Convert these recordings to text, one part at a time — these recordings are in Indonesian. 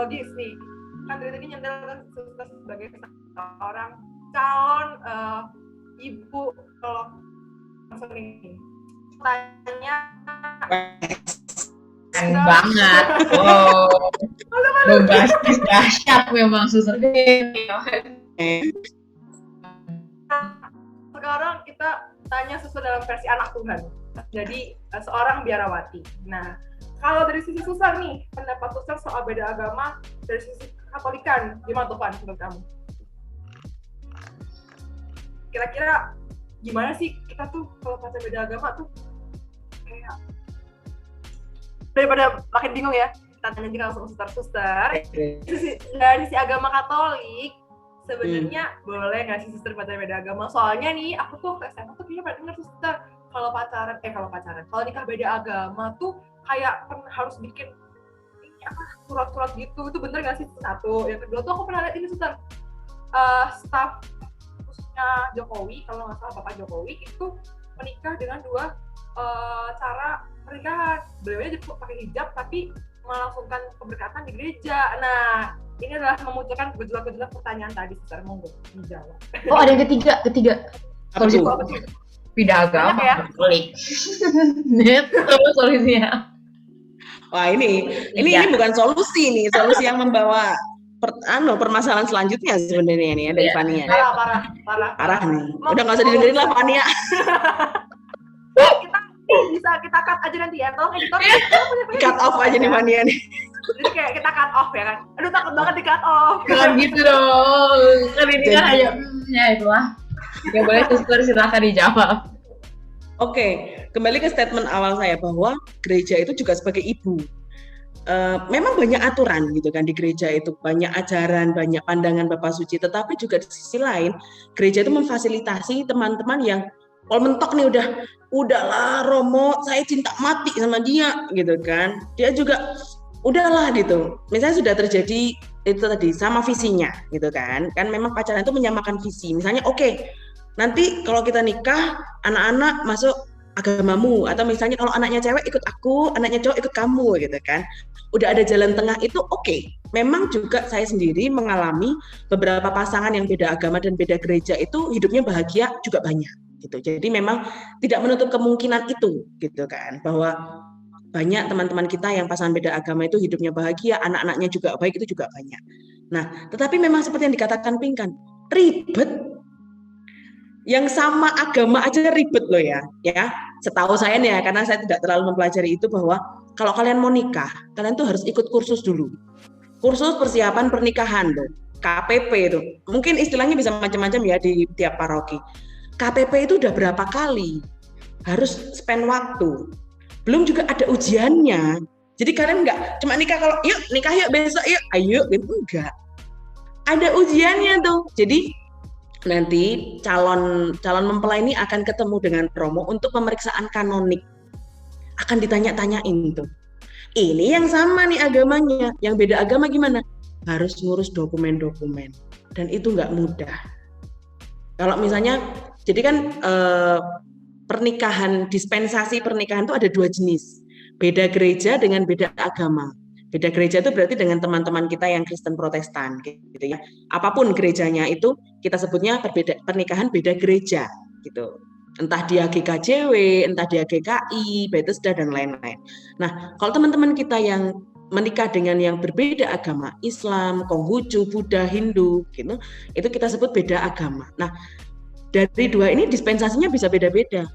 kronologis nih. Kan dari tadi nyandar kan suster sebagai seorang calon ibu kalau ini. Tanya banget. Wow. Bombastis dahsyat memang suster. Sekarang kita tanya suster dalam versi anak Tuhan. Jadi seorang biarawati. Nah, kalau dari sisi suster nih, pendapat suster soal beda agama dari sisi Katolikan, gimana tuh Pan menurut kamu? Kira-kira gimana sih kita tuh kalau pacar beda agama tuh kayak daripada makin bingung ya, kita tanya juga langsung suster. Dari sisi agama Katolik sebenarnya boleh nggak sih suster pacaran beda agama? Soalnya nih aku tuh SMA tuh kayaknya pernah dengar suster kalau nikah beda agama tuh kayak harus bikin surat-surat gitu. Itu bener nggak sih? Satu. Yang kedua tuh aku pernah lihat ini suster, staff khususnya Jokowi, kalau nggak salah Bapak Jokowi itu menikah dengan dua cara pernikahan. Beliaunya pakai hijab tapi melangsungkan keberkatan di gereja. Nah, ini adalah memunculkan gejolak-gejolak pertanyaan tadi, suster. Monggo dijawab. Oh, ada yang ketiga. Solusi apa tuh? Pindah agama ya? Klik. Itu solusinya. Wah, ini bukan solusi nih, solusi yang membawa permasalahan selanjutnya sebenarnya nih dari Fania. Parah nih. Udah nggak usah didengerin lah Fania. Kita cut aja nanti ya, tolong editor. Cut off aja nih Fania nih. Jadi kayak kita cut off ya kan. Aduh takut banget di cut off. Jangan gitu dong. Kan ini kan ayo ya itulah. Yang boleh suster silakan dijawab. Oke, kembali ke statement awal saya bahwa gereja itu juga sebagai ibu. Memang banyak aturan gitu kan di gereja itu, banyak ajaran, banyak pandangan Bapak Suci, tetapi juga di sisi lain gereja itu memfasilitasi teman-teman yang kalau mentok nih udahlah Romo, saya cinta mati sama dia gitu kan. Dia juga udahlah gitu. Misalnya sudah terjadi itu tadi sama visinya gitu kan. Kan memang pacaran itu menyamakan visi. Misalnya oke, nanti kalau kita nikah anak-anak masuk agamamu, atau misalnya kalau anaknya cewek ikut aku, anaknya cowok ikut kamu gitu kan. Udah ada jalan tengah itu oke. Memang juga saya sendiri mengalami beberapa pasangan yang beda agama dan beda gereja itu hidupnya bahagia juga banyak gitu. Jadi memang tidak menutup kemungkinan itu gitu kan, bahwa banyak teman-teman kita yang pasangan beda agama itu hidupnya bahagia, anak-anaknya juga baik, itu juga banyak. Nah, tetapi memang seperti yang dikatakan Pinkan, ribet. Yang sama agama aja ribet loh ya. Setahu saya nih ya, karena saya tidak terlalu mempelajari itu, bahwa kalau kalian mau nikah, kalian tuh harus ikut kursus dulu. Kursus persiapan pernikahan tuh, KPP itu. Mungkin istilahnya bisa macam-macam ya di tiap paroki. KPP itu udah berapa kali harus spend waktu. Belum juga ada ujiannya. Jadi kalian nggak cuma nikah kalau yuk nikah yuk besok yuk ayo gitu, enggak. Ada ujiannya tuh. Jadi nanti calon mempelai ini akan ketemu dengan Romo untuk pemeriksaan kanonik. Akan ditanya-tanyain tuh. Ini yang sama nih agamanya, yang beda agama gimana? Harus ngurus dokumen-dokumen. Dan itu nggak mudah. Kalau misalnya, jadi kan dispensasi pernikahan itu ada dua jenis. Beda gereja dengan beda agama. Beda gereja itu berarti dengan teman-teman kita yang Kristen Protestan gitu ya. Apapun gerejanya itu kita sebutnya pernikahan beda gereja gitu. Entah dia GKJW, entah dia GKI, Bethesda dan lain-lain. Nah, kalau teman-teman kita yang menikah dengan yang berbeda agama, Islam, Konghucu, Buddha, Hindu gitu, itu kita sebut beda agama. Nah, dari dua ini dispensasinya bisa beda-beda.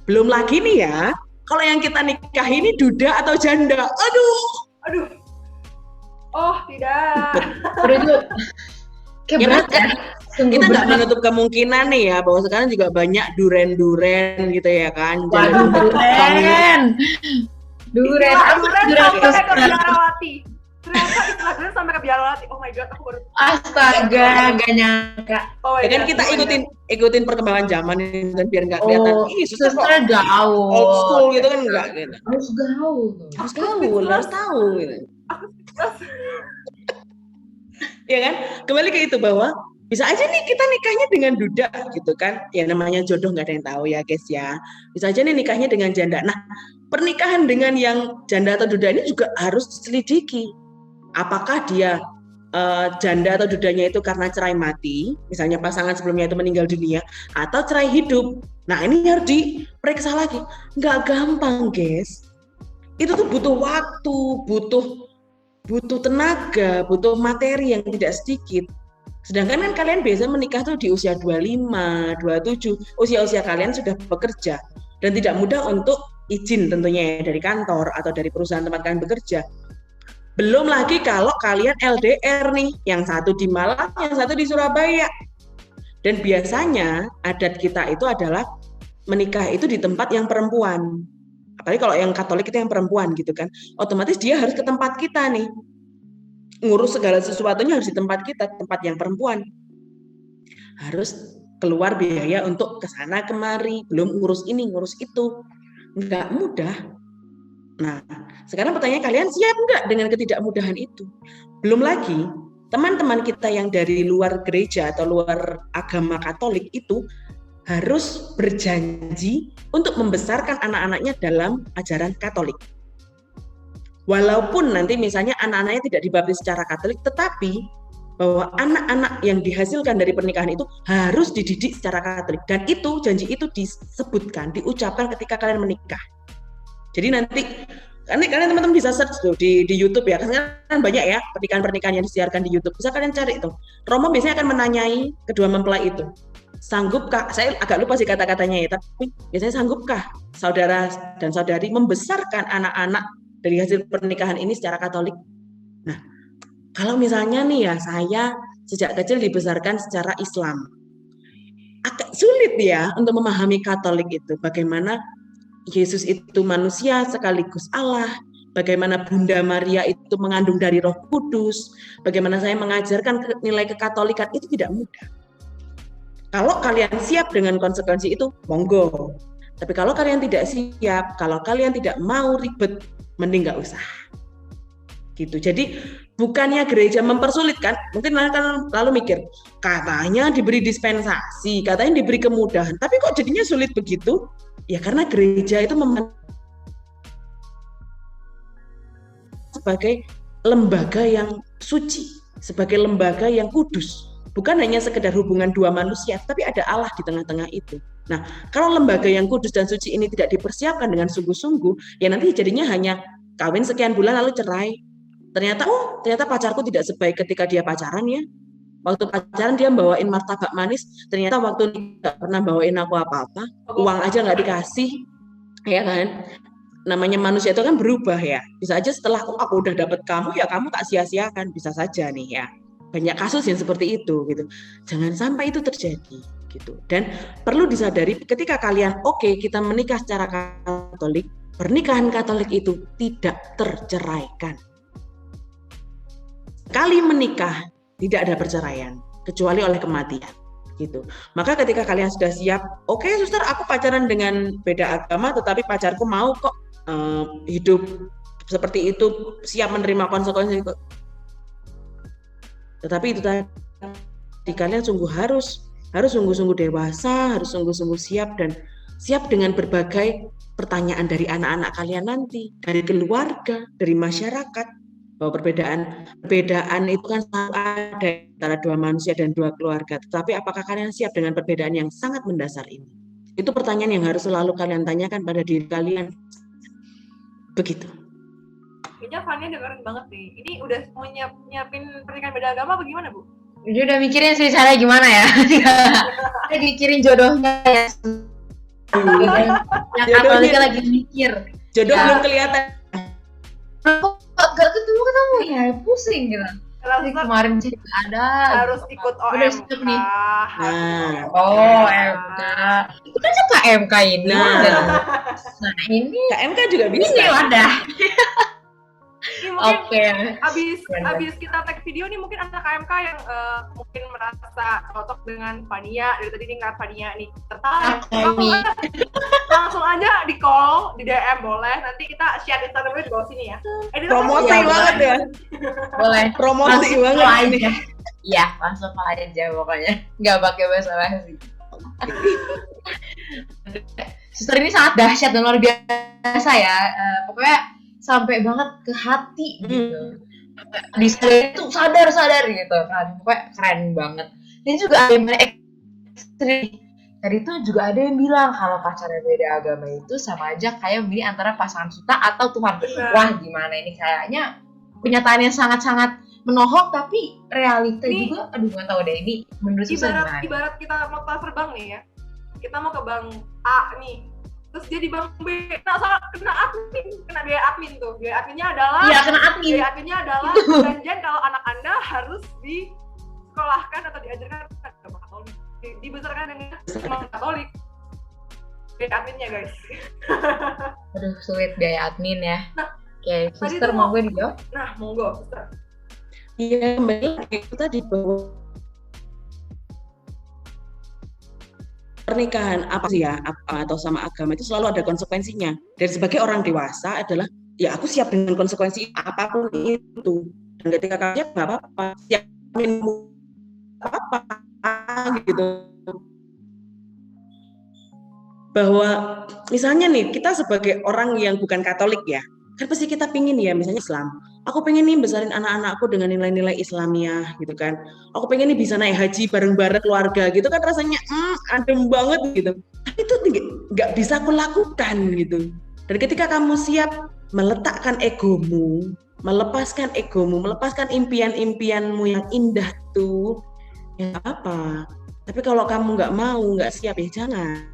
Belum lagi nih ya, kalau yang kita nikah ini duda atau janda. Aduh. Oh, tidak. Ya berat kan? Kita nggak menutup kemungkinan nih ya, bahwa sekarang juga banyak duren gitu ya kan. Duren sampai ke biarawati. Ternyata istilah duren sampai ke biarawati. Oh my god, aku baru. Astaga, gak nyangka. Ya kan kita ikutin perkembangan zaman dan biar nggak kelihatan. Ini suster gaul. Old school gitu kan enggak gitu. Harus tahu gitu. Ya kan? Kembali ke itu, bahwa bisa aja nih kita nikahnya dengan duda gitu kan. Ya namanya jodoh nggak ada yang tahu ya guys ya. Bisa aja nih nikahnya dengan janda. Nah, pernikahan dengan yang janda atau duda ini juga harus diselidiki. Apakah dia janda atau dudanya itu karena cerai mati, misalnya pasangan sebelumnya itu meninggal dunia, atau cerai hidup. Nah ini harus diperiksa lagi. Nggak gampang, guys. Itu tuh butuh waktu, butuh tenaga, butuh materi yang tidak sedikit. Sedangkan kan kalian biasa menikah tuh di usia 25, 27, usia-usia kalian sudah bekerja dan tidak mudah untuk izin tentunya dari kantor atau dari perusahaan tempat kalian bekerja. Belum lagi kalau kalian LDR nih, yang satu di Malang, yang satu di Surabaya. Dan biasanya adat kita itu adalah menikah itu di tempat yang perempuan. Apalagi kalau yang Katolik itu yang perempuan gitu kan. Otomatis dia harus ke tempat kita nih. Ngurus segala sesuatunya harus di tempat kita, tempat yang perempuan. Harus keluar biaya untuk kesana kemari, belum ngurus ini, ngurus itu. Nggak mudah. Nah, sekarang pertanyaan kalian siap nggak dengan ketidakmudahan itu? Belum lagi, teman-teman kita yang dari luar gereja atau luar agama Katolik itu harus berjanji untuk membesarkan anak-anaknya dalam ajaran Katolik. Walaupun nanti misalnya anak-anaknya tidak dibaptis secara Katolik, tetapi bahwa anak-anak yang dihasilkan dari pernikahan itu harus dididik secara Katolik. Dan itu, janji itu disebutkan, diucapkan ketika kalian menikah. Jadi nanti kalian teman-teman bisa search tuh di YouTube ya, kan banyak ya pernikahan-pernikahan yang disiarkan di YouTube. Bisa kalian cari itu. Romo biasanya akan menanyai kedua mempelai itu, sanggupkah? Saya agak lupa sih kata-katanya ya, tapi biasanya sanggupkah saudara dan saudari membesarkan anak-anak dari hasil pernikahan ini secara Katolik? Nah, kalau misalnya nih ya saya sejak kecil dibesarkan secara Islam, agak sulit ya untuk memahami Katolik itu. Bagaimana Yesus itu manusia sekaligus Allah, bagaimana Bunda Maria itu mengandung dari Roh Kudus, bagaimana saya mengajarkan nilai kekatolikan, itu tidak mudah. Kalau kalian siap dengan konsekuensi itu, monggo. Tapi kalau kalian tidak siap, kalau kalian tidak mau ribet, mending nggak usah. Gitu. Jadi bukannya gereja mempersulit kan? Mungkin kan lalu mikir, katanya diberi dispensasi, katanya diberi kemudahan, tapi kok jadinya sulit begitu? Ya karena gereja itu sebagai lembaga yang suci, sebagai lembaga yang kudus. Bukan hanya sekedar hubungan dua manusia, tapi ada Allah di tengah-tengah itu. Nah, kalau lembaga yang kudus dan suci ini tidak dipersiapkan dengan sungguh-sungguh, ya nanti jadinya hanya kawin sekian bulan lalu cerai. Ternyata pacarku tidak sebaik ketika dia pacaran ya. Waktu pacaran dia bawain martabak manis, ternyata waktu nggak pernah bawain aku apa-apa, uang aja nggak dikasih, ya kan? Namanya manusia itu kan berubah ya. Bisa aja setelah aku udah dapet kamu, ya kamu tak sia-siakan, bisa saja nih ya. Banyak kasus yang seperti itu gitu. Jangan sampai itu terjadi gitu. Dan perlu disadari ketika kalian kita menikah secara Katolik, pernikahan Katolik itu tidak terceraikan. Sekali menikah tidak ada perceraian kecuali oleh kematian gitu. Maka ketika kalian sudah siap, oke suster, aku pacaran dengan beda agama tetapi pacarku mau kok hidup seperti itu, siap menerima konsekuensi. Tetapi itu tadi kalian harus sungguh-sungguh dewasa, harus sungguh-sungguh siap dan siap dengan berbagai pertanyaan dari anak-anak kalian nanti, dari keluarga, dari masyarakat. Bahwa perbedaan itu kan selalu ada antara dua manusia dan dua keluarga. Tetapi apakah kalian siap dengan perbedaan yang sangat mendasar ini? Itu pertanyaan yang harus selalu kalian tanyakan pada diri kalian. Begitu. Kayaknya Fania dengerin banget nih. Ini udah mau nyiapin pernikahan beda agama apa gimana, Bu? Dia udah mikirin sih caranya gimana ya. Lagi mikirin jodohnya ya. Yang Katolik lagi mikir. Jodoh belum kelihatan. Gak ketemu ya, pusing gitu. Kemarin sih ada. Harus ikut OMK. Nih. OMK. Itu kan KMK ini. Nah ini KMK juga bisa. Ini wadah. Mungkin abis kita tag video nih mungkin anak KMK yang mungkin merasa cocok dengan Fania, dari tadi ngeliat Fania nih tertarik, langsung aja di call, di DM boleh, nanti kita share Instagramnya di bawah sini ya. Promosi banget ya. Boleh. Promosi banget ini. Iya, langsung aja pokoknya, nggak pakai basa-basi. Suster ini sangat dahsyat dan luar biasa ya, pokoknya sampai banget ke hati gitu. di sana itu sadar gitu kan, pokoknya keren banget. Ini juga ada yang ekstrim. Tadi itu juga ada yang bilang kalau pacaran beda agama itu sama aja kayak memilih antara pasangan kita atau Tuhan. Wah gimana ini, kayaknya kenyataan yang sangat-sangat menohok tapi realita ini, juga aduh nggak tahu deh ini menurut ibarat kita mau transfer bank nih ya, kita mau ke bank A nih, terus dia di bank B, kena admin, kena biaya admin tuh, biaya adminnya adalah biaya adminnya adalah janjian kalau anak Anda harus disekolahkan atau diajarkan agama Katolik, dibesarkan dengan agama Katolik, biaya adminnya guys. Aduh sulit biaya admin ya. Oke, Sister mau gue dijawab? Nah, monggo, Sister. Iya, kembali itu tadi bahwa pernikahan apa sih ya, atau sama agama itu selalu ada konsekuensinya. Dan sebagai orang dewasa adalah, ya aku siap dengan konsekuensi apapun itu. Dan ketika kamu siap, nggak apa-apa. Siap minum apa gitu. Bahwa misalnya nih, kita sebagai orang yang bukan Katolik ya, kan pasti kita pingin ya, misalnya Islam. Aku pengen nih besarin anak-anakku dengan nilai-nilai Islamiah gitu kan. Aku pengen nih bisa naik haji bareng-bareng keluarga gitu kan, rasanya adem banget gitu. Tapi itu nggak bisa aku lakukan gitu. Dan ketika kamu siap meletakkan egomu, melepaskan impian-impianmu yang indah tuh, ya apa. Tapi kalau kamu nggak mau, nggak siap, ya jangan.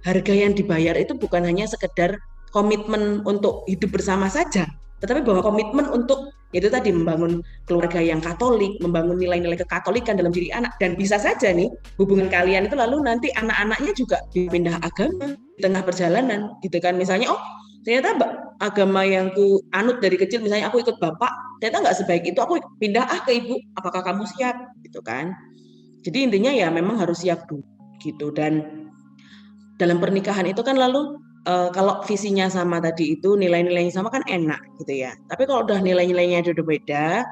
Harga yang dibayar itu bukan hanya sekedar komitmen untuk hidup bersama saja, tetapi bahwa komitmen untuk itu tadi membangun keluarga yang Katolik, membangun nilai-nilai kekatolikan dalam diri anak, dan bisa saja nih hubungan kalian itu lalu nanti anak-anaknya juga pindah agama di tengah perjalanan gitu kan. Misalnya ternyata agama yang ku anut dari kecil, misalnya aku ikut bapak, ternyata nggak sebaik itu, aku pindah ke ibu, apakah kamu siap gitu kan. Jadi intinya ya memang harus siap dulu gitu. Dan dalam pernikahan itu kan lalu kalau visinya sama tadi itu, nilai-nilainya sama kan enak gitu ya. Tapi kalau udah nilai-nilainya udah beda,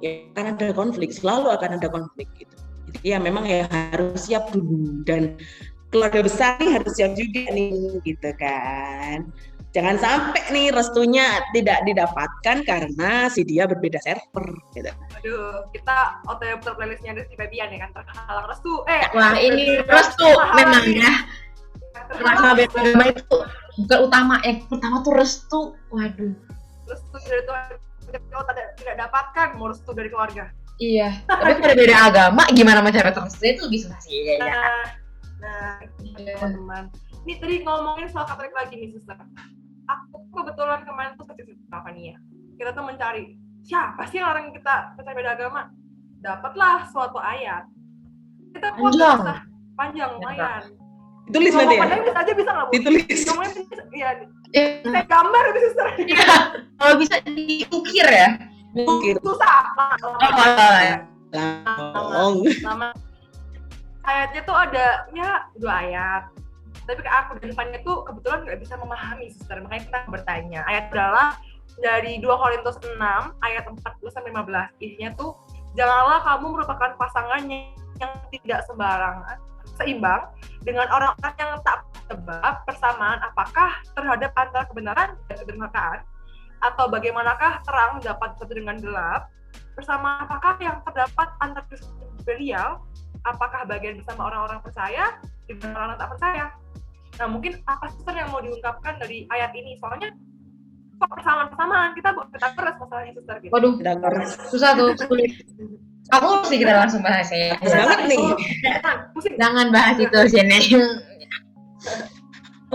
ya akan ada konflik, selalu akan ada konflik gitu. Jadi ya memang ya harus siap dulu, dan keluarga besar nih harus siap juga nih gitu kan. Jangan sampai nih restunya tidak didapatkan karena si dia berbeda server gitu. Aduh, kita OTW playlistnya ada si Febian ya kan, terhalang restu. Wah ini restu memang ya. Karena beda agama itu bukan utama, yang pertama tuh restu. Waduh, restu dari Tuhan kalau tidak dapatkan, mau restu dari keluarga. Iya, tapi kalau beda agama gimana macam restu itu lebih susah sih kayaknya. Teman-teman, ini tadi ngomongin soal Katolik lagi nih Sister. Aku kebetulan kemarin tuh ke Stefania, kita tuh mencari siapa sih orang kita percaya beda agama. Dapatlah suatu ayat. Kita panjang lumayan. Ditulis nanti ya? Bisa nggak Bu? Ditulis. Iya. Saya gambar itu Sister. Iya. Kalau bisa diukir ya. Ukir. Susah. Lama. Ayatnya tuh ada ya 2 ayat. Tapi aku dan Fania tuh kebetulan nggak bisa memahami Sister. Makanya kita bertanya. Ayat adalah dari 2 Korintus 6 ayat 14-15. Isinya tuh, janganlah kamu merupakan pasangannya yang tidak seimbang dengan orang-orang yang tak sebab persamaan apakah terhadap antara kebenaran dan kedurhakaan, atau bagaimanakah terang dapat bersatu dengan gelap, persamaan apakah yang terdapat antara Kristus dan Belial, apakah bagian bersama orang-orang percaya dengan orang-orang tak percaya. Nah mungkin apa Sister yang mau diungkapkan dari ayat ini, soalnya kok persamaan kita keras masalahnya Sister gitu. Waduh, susah tuh, sulit. Aku mesti kita langsung bahas ya. Banget nih. Jangan bahas itu sini.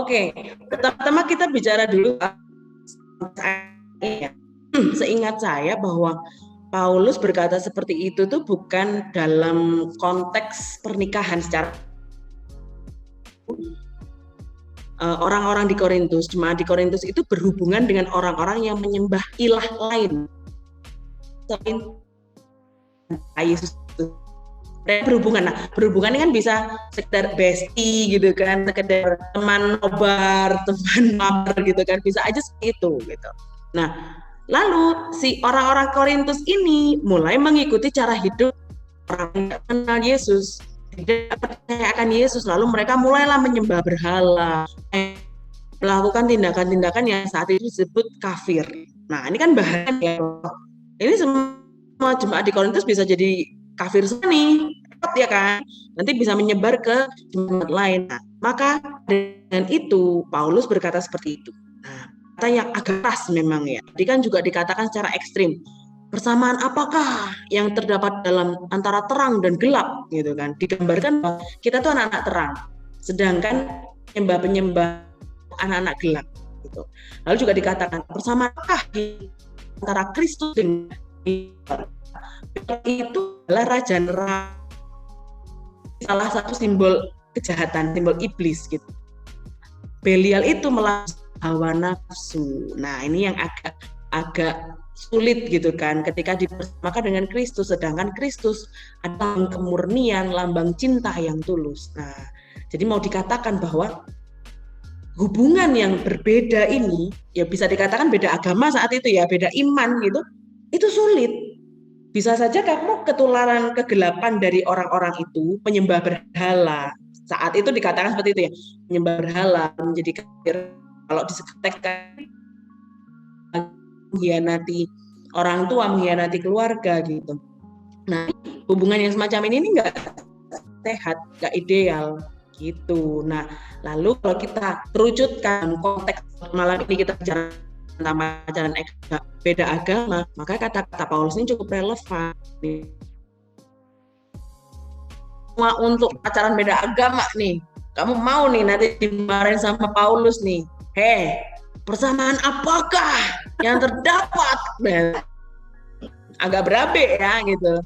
Oke, pertama kita bicara dulu. Seingat saya bahwa Paulus berkata seperti itu tuh bukan dalam konteks pernikahan secara orang-orang di Korintus. Cuma di Korintus itu berhubungan dengan orang-orang yang menyembah ilah lain. Yesus berhubungan. Nah, berhubungan ini kan bisa sekedar bestie gitu kan, sekedar teman nobar, teman mabar gitu kan, bisa aja seperti itu gitu. Nah, lalu si orang-orang Korintus ini mulai mengikuti cara hidup orang yang tidak kenal Yesus, tidak percaya akan Yesus, lalu mereka mulailah menyembah berhala, melakukan tindakan-tindakan yang saat itu disebut kafir. Nah, ini kan bahaya ya. Ini semua jemaat di Korintus bisa jadi kafir semua nih, ya kan? Nanti bisa menyebar ke jemaat lain. Nah, maka dengan itu Paulus berkata seperti itu. Nah, kata yang agak keras memang ya. Tadi kan juga dikatakan secara ekstrim. Persamaan apakah yang terdapat dalam antara terang dan gelap gitu kan? Digambarkan bahwa kita tuh anak-anak terang, sedangkan penyembah-penyembah anak-anak gelap gitu. Lalu juga dikatakan persamaan apakah di antara Kristus dan itu adalah raja neraka, salah satu simbol kejahatan, simbol iblis gitu. Belial itu melawan hawa nafsu. Nah, ini yang agak sulit gitu kan ketika dipersamakan dengan Kristus, sedangkan Kristus adalah kemurnian, lambang cinta yang tulus. Nah, jadi mau dikatakan bahwa hubungan yang berbeda ini ya bisa dikatakan beda agama saat itu ya, beda iman gitu, itu sulit. Bisa saja kamu ketularan kegelapan dari orang-orang itu, penyembah berhala. Saat itu dikatakan seperti itu ya, penyembah berhala menjadi kafir. Kalau disetekkan mengkhianati orang tua, mengkhianati keluarga gitu. Nah, hubungan yang semacam ini nggak sehat, nggak ideal gitu. Nah, lalu kalau kita kerucutkan konteks malam ini kita bicara tentang pacaran beda agama, maka kata-kata Paulus ini cukup relevan. Cuma untuk pacaran beda agama nih, kamu mau nih nanti dimarahin sama Paulus nih, persamaan apakah yang terdapat? Agak berabe ya gitu.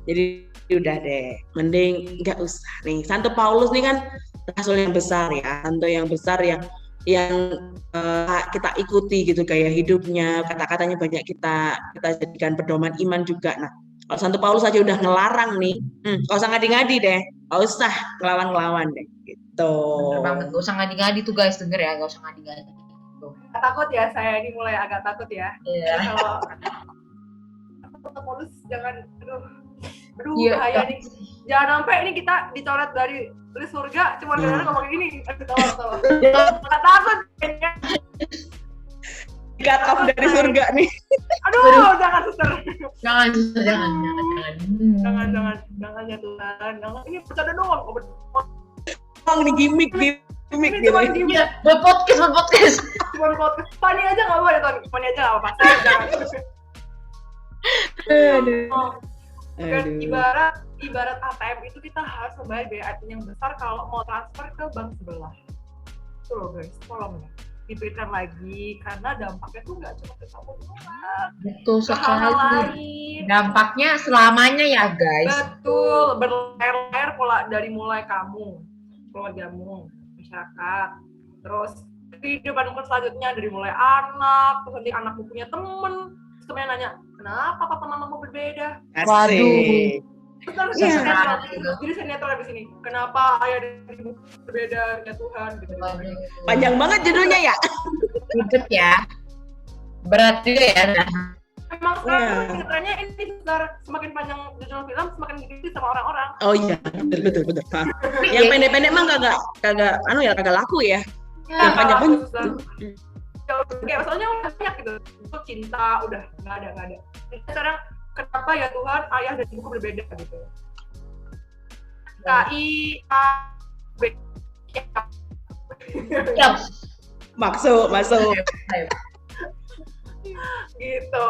Jadi udah deh, mending nggak usah nih. Santo Paulus nih kan rasul yang besar ya, santo yang besar yang kita ikuti gitu gaya hidupnya, kata-katanya banyak kita jadikan pedoman iman juga. Nah, kalau Santo Paulus aja udah ngelarang nih, gak usah ngadi-ngadi deh, gak usah ngelawan-ngelawan deh, gitu. Bener banget, gak usah ngadi-ngadi tuh guys, denger ya, gak usah ngadi-ngadi. Takut ya, saya ini mulai agak takut ya. Iya. Kalau Santo Paulus jangan, aduh bahaya nih. Jangan sampai ini kita dicoret dari surga cuma karena ngomong ini. Tahu. Takut kayaknya. Cut off dari surga nih. Aduh, jangan suster. Jangan ya Tuhan. Jangan. Ini bercanda doang. Ini gimmick gitu. Iya, buat podcast. Cuma podcast. Fani aja nggak boleh, Tony. Fani aja nggak apa-apa. Jangan. Ibarat ATM itu kita harus membayar biaya ATM yang besar kalau mau transfer ke bank sebelah. Itu loh guys, tolong ya dipikirkan lagi karena dampaknya tuh nggak cuma ke kamu doang. Betul sekali. Dampaknya selamanya ya guys. Betul, berlayar pola dari mulai kamu, keluargamu, masyarakat, terus kehidupan selanjutnya dari mulai anak, terus nanti anakmu punya temen, terus temennya nanya kenapa papa mamamu berbeda? Waduh. Terus jadi sinetron di sini. Kenapa ayah dan ibu berbeda ya Tuhan? Gitu. Panjang banget judulnya ya. Ribet ya. Berat juga ya. Emang sekarang sinetronnya ini semakin panjang judul film semakin diikuti sama orang-orang. Oh iya, betul. Yang pendek-pendek mah kagak laku ya. Yang panjang-panjang. Kayak maksudnya udah banyak gitu. Untuk cinta udah nggak ada. Jadi sekarang kenapa ya Tuhan ayah dan ibuku berbeda gitu. K-I-A-B Masuk gitu.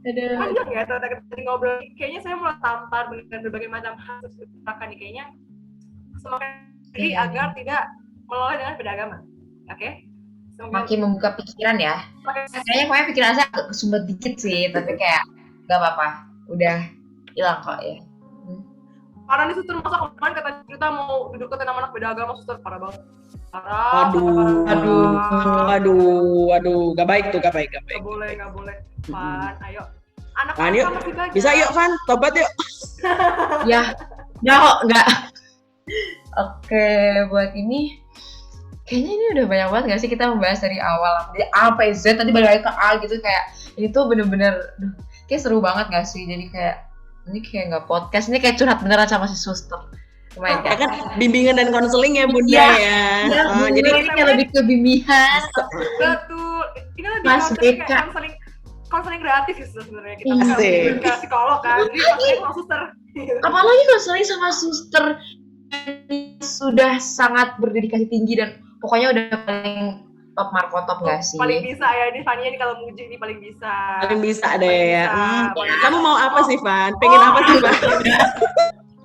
Panjang ya ternyata kita ngobrol. Kayaknya saya mulai tampar dengan berbagai macam hal nih kayaknya semakin agar tidak meloleh dengan beda agama. Oke? Makin membuka pikiran ya. Kayaknya pikiran saya agak kesumbat dikit sih, tapi kayak gak apa-apa, udah hilang kok ya. Parah nih suster, masa kemarin kata kita mau duduk ke anak beda agama, suster parah banget. Aduh, gak baik. Gak boleh. Van, ayo. Anak Van, yuk. Masih belajar. Bisa yuk, Van, tobat yuk. Ya kok enggak. Oke, buat ini kayaknya ini udah banyak banget gak sih kita membahas dari awal dari A sampai Z, tadi balik lagi ke A gitu, kayak itu bener-bener kayak seru banget gak sih, jadi kayak ini kayak nggak podcast, ini kayak curhat beneran sama si suster. Lumayan Ya kan? kan bimbingan dan konseling ya Bunda Iya. ya. Ya, Jadi ini lebih ke bimbingan. Betul. Ini lebih Mas konseling BK. kayak konseling gratis sih sebenarnya kita Iya. kan ke psikolog kan. Jadi konseling sama suster. Apalagi konseling sama suster sudah sangat berdedikasi tinggi dan pokoknya udah paling top markotop nggak sih? Paling bisa ya ini Fania ini kalau muji ini paling bisa. paling bisa deh Paling ya. bisa. Kamu mau apa sih Van? Pengen apa sih Van?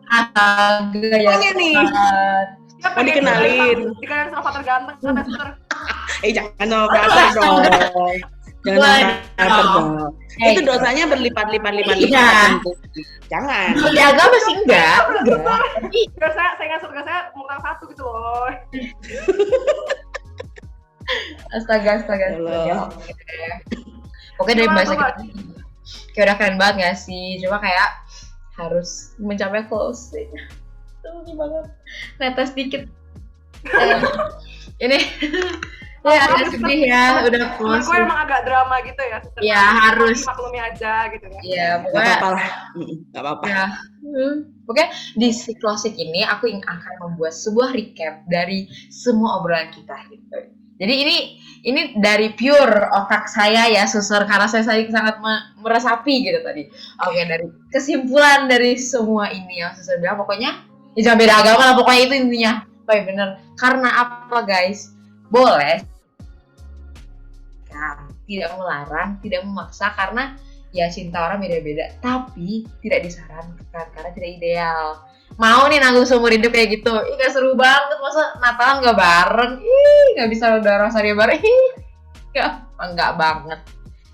Astaga ya. Pengen nih. Ya, Mau dikenalin. Dikenalin sama Fater ganteng sama suster. Jangan sama brother dong. Jangan sama brother dong. Itu dosanya berlipat-lipat. Iya. Jangan. Di agama sih enggak. Biar saya ingat surga saya murang satu gitu loh. Astaga. Allah. Oke dari Gimana, bahasa Sobat? kita kayak udah keren banget gak sih? Cuma kayak harus mencapai closing. Tuh banget. Netes dikit. Ini ya agak sedih ya, udah Temen gue closing. emang agak drama gitu ya. Suster. Iya, harus. Maklumi aja gitu ya. Iya, Gak pokoknya apa-apa lah. Gak apa-apa. ya. Oke, di si closing ini aku akan membuat sebuah recap dari semua obrolan kita gitu. Jadi ini dari pure otak saya ya, suster, karena saya sangat meresapi gitu tadi. Oke, dari kesimpulan dari semua ini yang suster bilang, pokoknya ya jangan beda agama lah, pokoknya itu intinya. Baik bener. Karena apa guys? Boleh kan, tidak melarang, tidak memaksa karena ya cinta orang beda-beda, tapi tidak disarankan karena tidak ideal. Mau nih nanggung seumur hidup kayak gitu, ih gak seru banget, masa Natalan gak bareng, ih gak bisa udah rasanya bareng, ih enggak banget.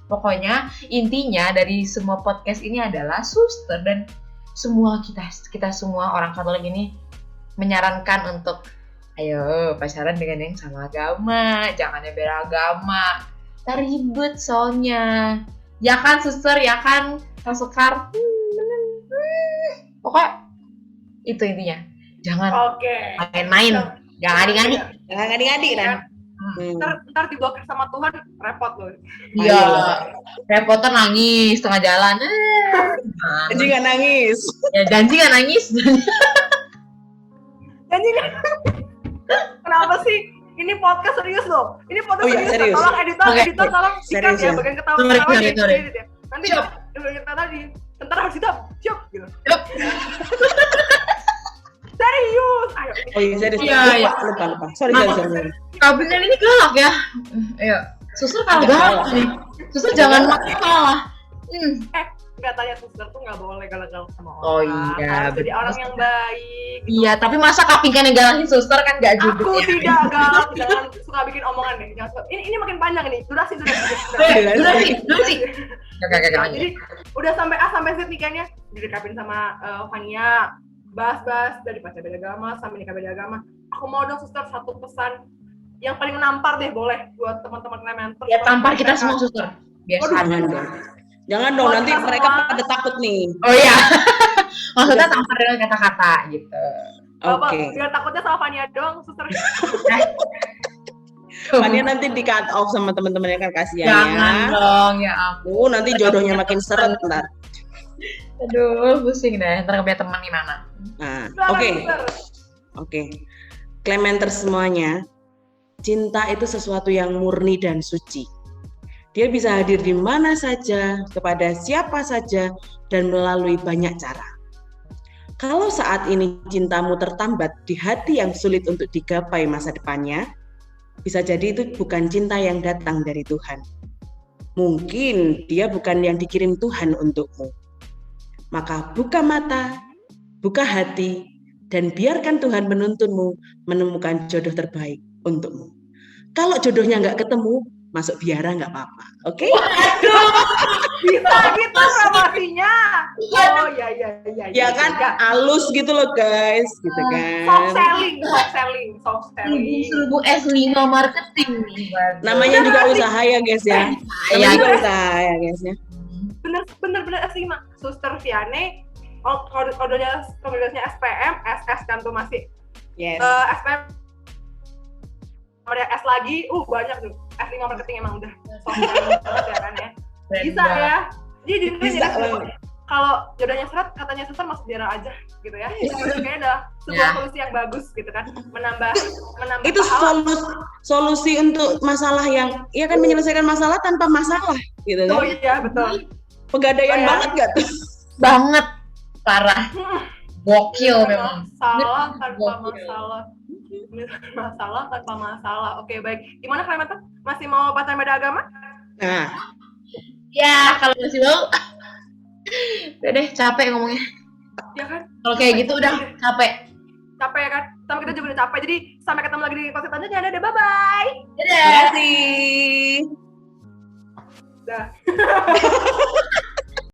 Pokoknya intinya dari semua podcast ini adalah suster dan semua kita semua orang Katolik ini menyarankan untuk ayo pacaran dengan yang sama agama, jangan yang beda agama. Ntar ribet soalnya. Ya kan suster, ya kan Kak Sekar. Pokoknya itu intinya. Jangan Oke. main-main, jangan ngadi-ngadi. Jangan ngadi-ngadi kan. Ntar diblokir sama Tuhan repot loh. Iya. Repotan nangis tengah jalan. Jadi gak nangis. Ya janji gak nangis. Janji kan? Kenapa sih? Ini podcast serius loh. Ini podcast Oh iya, serius. Tolong editor, Oke. editor tolong Serius sikat ya ya. bagian ketawa-ketawa Sorry. edit ya. Nanti Siap. kita tadi. Bentar harus kita siap gitu. Yup. Serius. Ayo. Oh iya serius. Iya, iya. Lupa. Sorry. Kabinet ini galak ya. Ayo, suster kalau Agak galak galak. nih. Suster jangan makin kalah. Nggak tanya suster tuh nggak boleh galak-galak sama orang. Oh iya, Harus jadi betul. orang yang baik. Iya, tapi masa kapingkan yang galakin suster kan gak juga. Aku ya. tidak galak, jangan suka bikin omongan deh. Jangan suka. Ini makin panjang nih. Durasi. Durasi. Gak. Jadi udah sampai A sampai Z nikahnya direkapin sama Fania, bahas dari pacar beda agama sampai nikah beda agama. Aku mau dong suster satu pesan yang paling menampar deh boleh buat teman-teman Clementer. Ya tampar kita semua suster. Biasa. Jangan dong, Buat nanti kita mereka semua. pada takut nih. Oh iya. Maksudnya tampar dengan kata-kata gitu. Oke. Biar takutnya sama Fania doang suster. Fania nanti di cut off sama teman-temannya kan kasihan Jangan ya. dong ya ampun. Nanti jodohnya makin seret ntar. Aduh, pusing deh. Ntar punya teman gimana? Nah, Silakan, oke. suster. Oke. Clementer semuanya, cinta itu sesuatu yang murni dan suci. Dia bisa hadir di mana saja, kepada siapa saja, dan melalui banyak cara. Kalau saat ini cintamu tertambat di hati yang sulit untuk digapai masa depannya, bisa jadi itu bukan cinta yang datang dari Tuhan. Mungkin dia bukan yang dikirim Tuhan untukmu. Maka buka mata, buka hati, dan biarkan Tuhan menuntunmu menemukan jodoh terbaik untukmu. Kalau jodohnya nggak ketemu, masuk biara nggak apa-apa, oke? Bisa gitu promosinya. Oh iya. Ya kan, halus gitu loh guys, gitu Soft kan. selling. Seribu S5 marketing nih. Namanya juga usaha ya guys ya. Namanya Iya. juga usaha ya guys ya. Bener S5. Suster Viane, kodenya SPM, SS kan tuh masih. Yes. SPM ada S lagi, banyak tuh. S5 marketing emang udah soft selling banget ya kan ya. Bisa ya. Jadi Bisa loh. kalau jodohnya seret, katanya sesat masuk jarang aja gitu ya. Kayaknya adalah sebuah solusi yang bagus gitu kan, menambah Itu solusi untuk masalah yang ya kan, menyelesaikan masalah tanpa masalah gitu kan. Oh iya betul. Pegadaian banget gak tuh? Banget, parah. Gokil memang. Masalah tanpa masalah. Masalah tanpa masalah. Oke, baik. Gimana kalian tuh? Masih mau pacaran beda agama? Nah, Ya, kalau masih mau. Udah deh, capek ngomongnya. Ya kan? Kalau kayak gitu udah capek. Capek ya kan? Sama kita juga udah capek. Jadi sampai ketemu lagi di podcast selanjutnya. Dadah, bye-bye. Dadah. terima kasih. Dah.